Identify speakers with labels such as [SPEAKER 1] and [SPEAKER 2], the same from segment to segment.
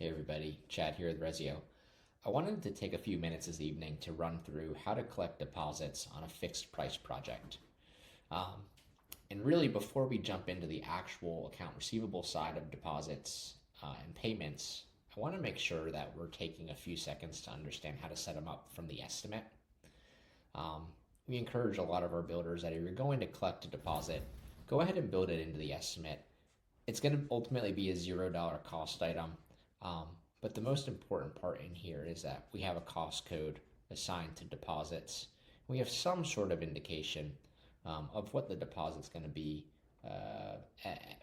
[SPEAKER 1] Hey everybody, Chad here with Ressio. I wanted to take a few minutes this evening to run through how to collect deposits on a fixed price project. Um, and really, before we jump into the actual account receivable side of deposits and payments, I want to make sure that we're taking a few seconds to understand how to set them up from the estimate. Um, we encourage a lot of our builders that if you're going to collect a deposit, go ahead and build it into the estimate. It's going to ultimately be a $0 cost item. Um, but the most important part in here is that we have a cost code assigned to deposits. We have some sort of indication of what the deposit's going to be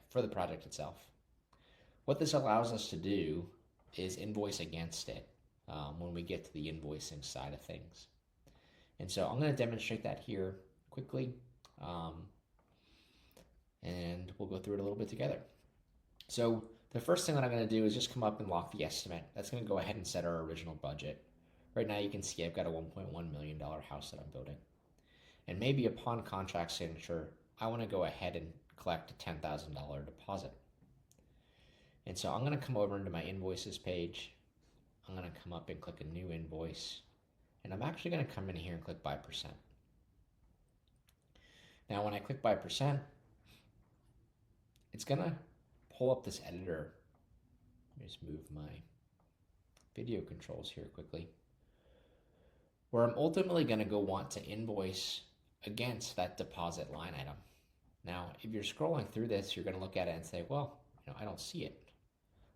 [SPEAKER 1] for the project itself. What this allows us to do is invoice against it when we get to the invoicing side of things. And so I'm going to demonstrate that here quickly, and we'll go through it a little bit together. So the first thing that I'm going to do is just come up and lock the estimate. That's going to go ahead and set our original budget. Right now you can see I've got a $1.1 million house that I'm building. And maybe upon contract signature, I want to go ahead and collect a $10,000 deposit. And so I'm going to come over into my invoices page. I'm going to come up and click a new invoice. And I'm actually going to come in here and click by percent. Now when I click by percent, it's going to pull up this editor. Let me just move my video controls here quickly, where I'm ultimately going to go want to invoice against that deposit line item. Now, if you're scrolling through this, you're going to look at it and say, well, I don't see it.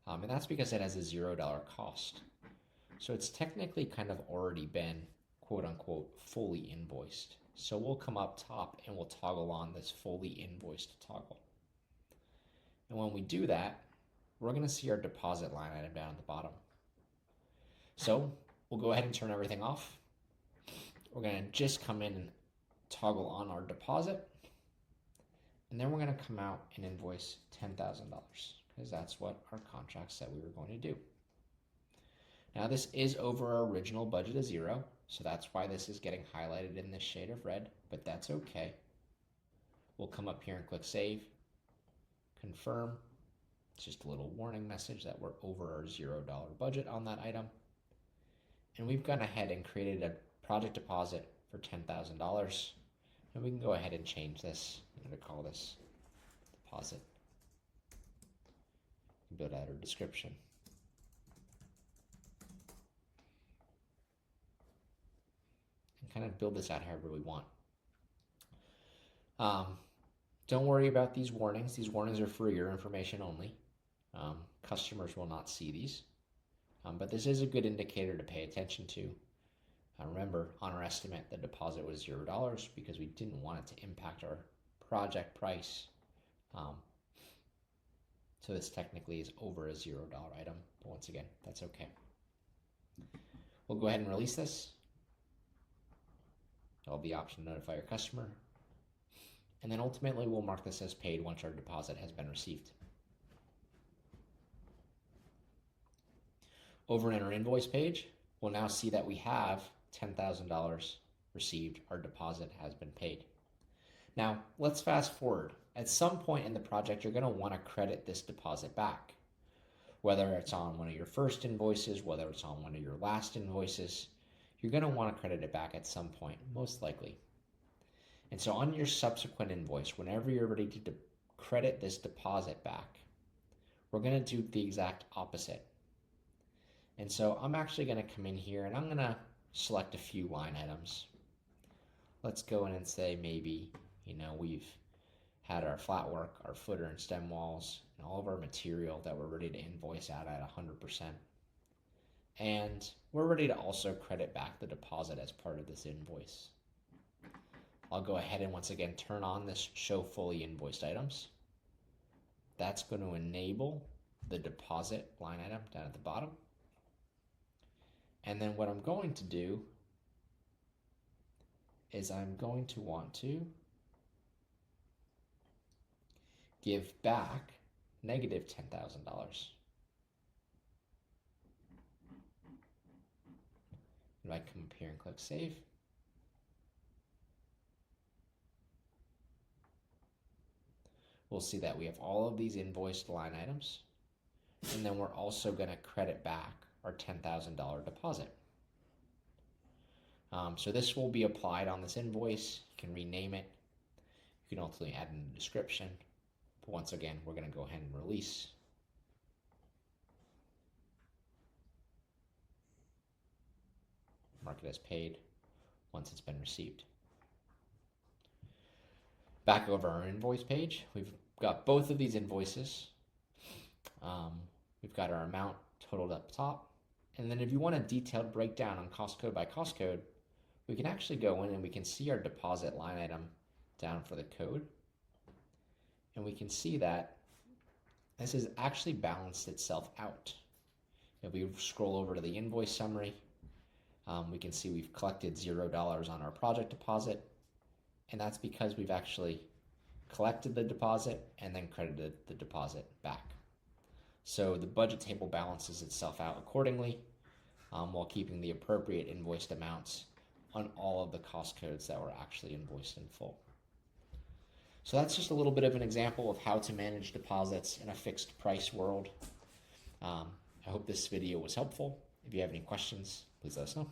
[SPEAKER 1] And that's because it has a $0 cost. So it's technically kind of already been, quote unquote, fully invoiced. So we'll come up top and we'll toggle on this fully invoiced toggle. And when we do that, we're going to see our deposit line item down at the bottom. So we'll go ahead and turn everything off. We're going to just come in and toggle on our deposit. And then we're going to come out and invoice $10,000 because that's what our contract said we were going to do. Now this is over our original budget of $0. So that's why this is getting highlighted in this shade of red, but that's okay. We'll come up here and click save. Confirm. It's just a little warning message that we're over our $0 budget on that item. And we've gone ahead and created a project deposit for $10,000. And we can go ahead and change this. I'm going to call this deposit. Build out our description. And kind of build this out however we want. Don't worry about these warnings. These warnings are for your information only. Customers will not see these. But this is a good indicator to pay attention to. Remember, on our estimate, the deposit was $0 because we didn't want it to impact our project price. So this technically is over a $0 item. But once again, that's okay. We'll go ahead and release this. There'll be the option to notify your customer. And then ultimately we'll mark this as paid once our deposit has been received. Over in our invoice page, we'll now see that we have $10,000 received. Our deposit has been paid. Now, let's fast forward. At some point in the project, you're going to want to credit this deposit back. Whether it's on one of your first invoices, whether it's on one of your last invoices, you're going to want to credit it back at some point, most likely. And so on your subsequent invoice, whenever you're ready to credit this deposit back, we're going to do the exact opposite. And so I'm actually going to come in here and I'm going to select a few line items. Let's go in and say maybe, we've had our flat work, our footer and stem walls, and all of our material that we're ready to invoice out at 100%. And we're ready to also credit back the deposit as part of this invoice. I'll go ahead and once again turn on this show fully invoiced items. That's going to enable the deposit line item down at the bottom. And then what I'm going to do is I'm going to want to give back negative $10,000. If I come up here and click save, we'll see that we have all of these invoiced line items. and then we're also going to credit back our $10,000 deposit. So this will be applied on this invoice. You can rename it. You can ultimately add in the description. But once again, we're going to go ahead and release. Mark it as paid once it's been received. Back over our invoice page, we've got both of these invoices. We've got our amount totaled up top. And then if you want a detailed breakdown on cost code by cost code, we can actually go in and we can see our deposit line item down for the code. And we can see that this has actually balanced itself out. If we scroll over to the invoice summary, we can see we've collected $0 on our project deposit. And that's because we've actually collected the deposit and then credited the deposit back. So the budget table balances itself out accordingly, while keeping the appropriate invoiced amounts on all of the cost codes that were actually invoiced in full. So that's just a little bit of an example of how to manage deposits in a fixed price world. I hope this video was helpful. If you have any questions, please let us know.